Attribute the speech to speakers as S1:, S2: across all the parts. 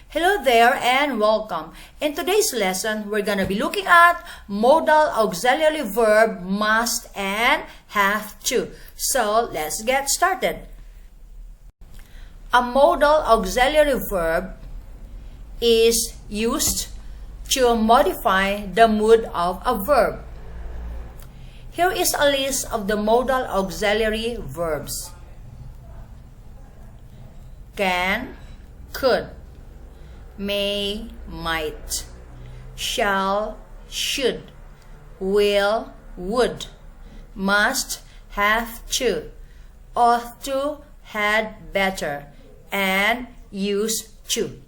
S1: Hello there and welcome. In today's lesson, we're going to be looking at modal auxiliary verb must and have to. So let's get started. A modal auxiliary verb is used to modify the mood of a verb. Here is a list of the modal auxiliary verbs. Can, could, may, might, shall, should, will, would, must, have to, ought to, had better, and used to.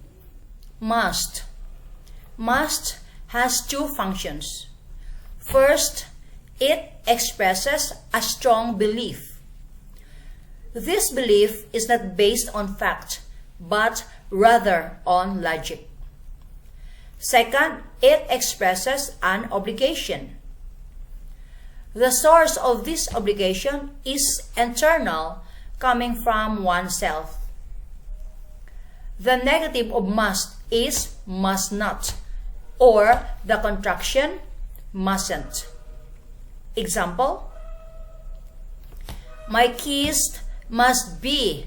S1: Must. Must has two functions. First, it expresses a strong belief. This belief is not based on fact, but rather on logic. Second, it expresses an obligation. The source of this obligation is internal, coming from oneself. The negative of must is must not, or the contraction mustn't. Example: my keys must be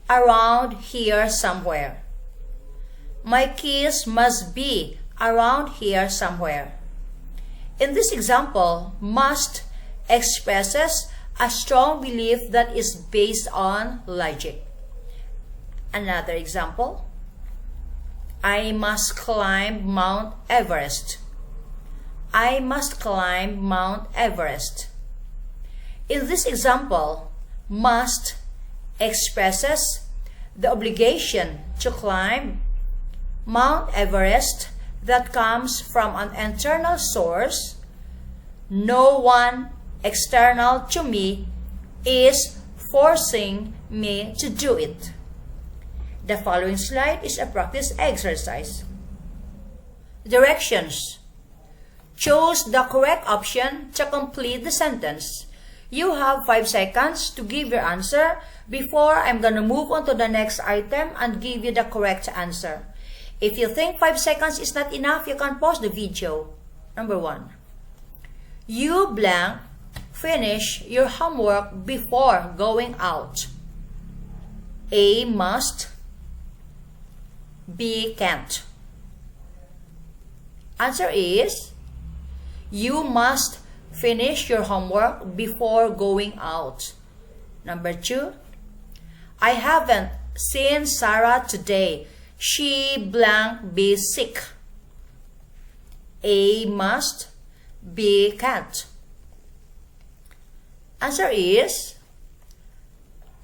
S1: around here somewhere. My keys must be around here somewhere. In this example, must expresses a strong belief that is based on logic. Another example: I must climb Mount Everest. I must climb Mount Everest. In this example, must expresses the obligation to climb Mount Everest that comes from an internal source. No one external to me is forcing me to do it. The following slide is a practice exercise. Directions. Choose the correct option to complete the sentence. You have 5 seconds to give your answer before I'm going to move on to the next item and give you the correct answer. If you think 5 seconds is not enough, you can pause the video. Number 1. You blank finish your homework before going out. A must, B can't. Answer is, you must finish your homework before going out. Number 2. I haven't seen Sarah today. She blank be sick. A must, B can't. Answer is,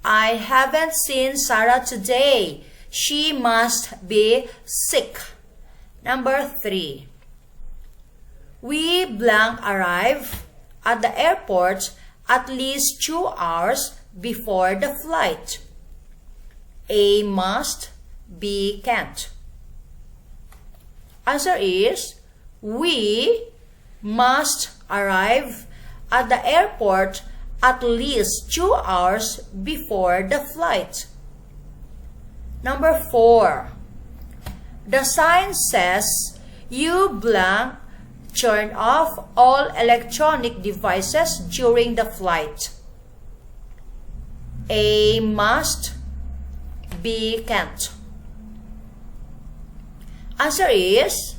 S1: I haven't seen Sarah today. She must be sick. Number 3. We blank arrive at the airport at least 2 hours before the flight. A must, B can't. Answer is, we must arrive at the airport at least 2 hours before the flight. Number 4. The sign says you blank turn off all electronic devices during the flight. A must, B can't. Answer is,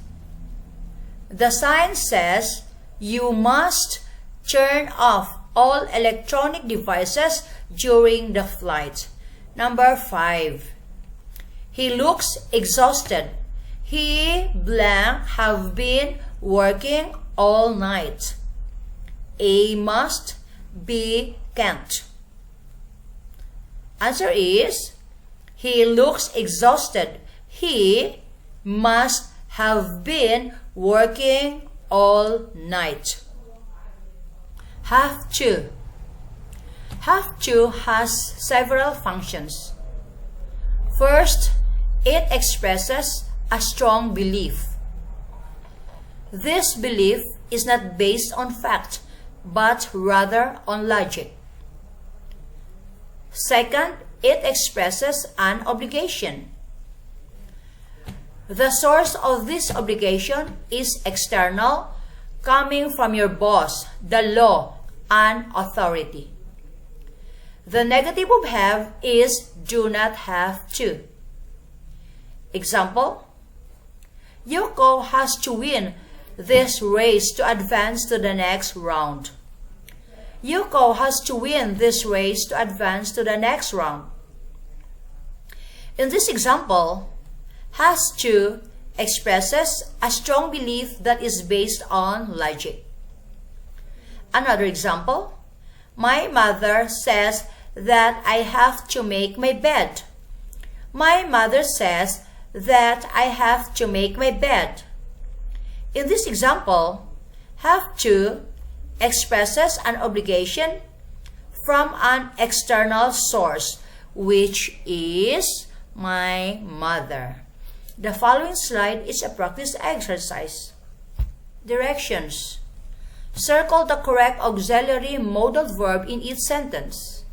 S1: the sign says you must turn off all electronic devices during the flight. Number 5. He looks exhausted. He blank have been working all night. A must, B can't. Answer is, he looks exhausted. He must have been working all night. Have to. Have to has several functions. First, it expresses a strong belief. This belief is not based on fact, but rather on logic. Second, it expresses an obligation. The source of this obligation is external, coming from your boss, the law, and authority. The negative of have is do not have to. Example, Yoko has to win this race to advance to the next round. Yoko has to win this race to advance to the next round. In this example, has to expresses a strong belief that is based on logic. Another example, my mother says that I have to make my bed. My mother says that I have to make my bed. In this example, have to expresses an obligation from an external source, which is my mother. The following slide is a practice exercise. Directions. Circle the correct auxiliary modal verb in each sentence.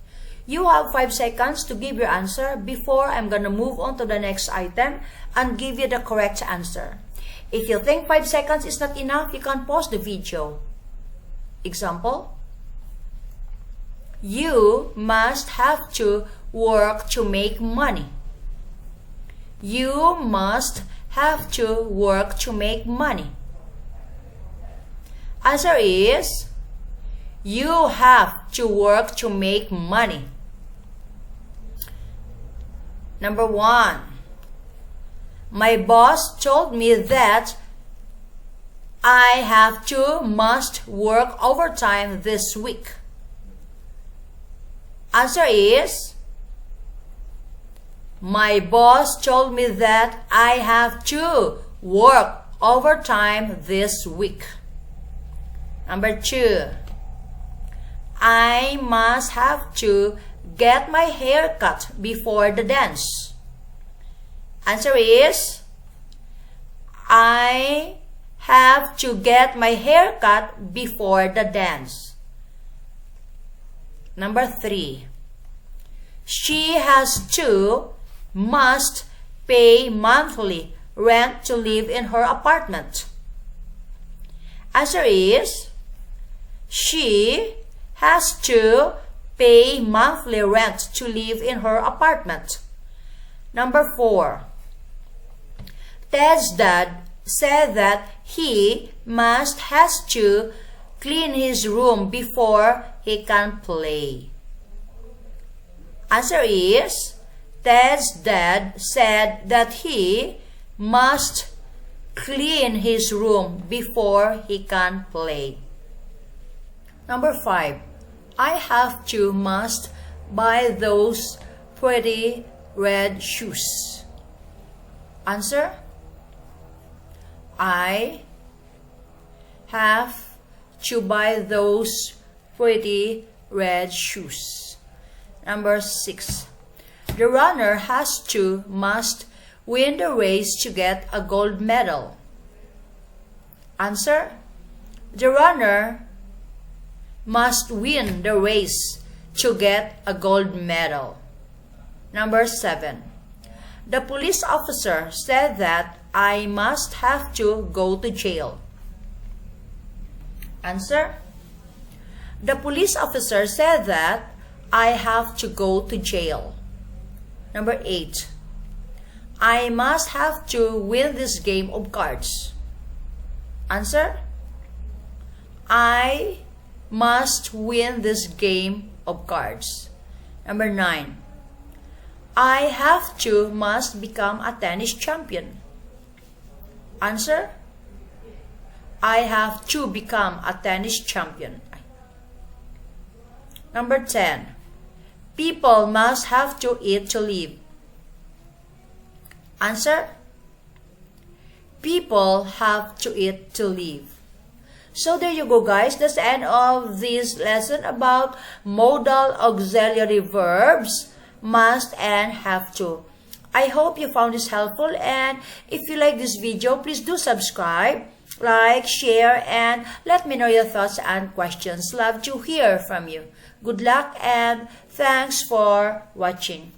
S1: You have 5 seconds to give your answer before I'm going to move on to the next item and give you the correct answer. If you think 5 seconds is not enough, you can pause the video. Example, you must have to work to make money. You must have to work to make money. Answer is, you have to work to make money. Number 1. My boss told me that I must work overtime this week. Answer is, my boss told me that I have to work overtime this week. Number 2. I must have to get my hair cut before the dance. Answer is, I have to get my hair cut before the dance. Number 3. She must pay monthly rent to live in her apartment. Answer is, she has to pay monthly rent to live in her apartment. Number 4. Ted's dad said that he has to clean his room before he can play. Answer is, Ted's dad said that he must clean his room before he can play. Number 5. I must buy those pretty red shoes. Answer, I have to buy those pretty red shoes. Number 6. The runner must win the race to get a gold medal. Answer, the runner must win the race to get a gold medal. Number 7. The police officer said that I must have to go to jail. Answer, the police officer said that I have to go to jail. Number 8. I must have to win this game of cards. Answer, I must win this game of cards. Number 9. I must become a tennis champion. Answer, I have to become a tennis champion. Number 10. People must have to eat to live. Answer, people have to eat to live. So there you go, guys. That's the end of this lesson about modal auxiliary verbs, must and have to. I hope you found this helpful, and if you like this video, please do subscribe, like, share, and let me know your thoughts and questions. Love to hear from you. Good luck and thanks for watching.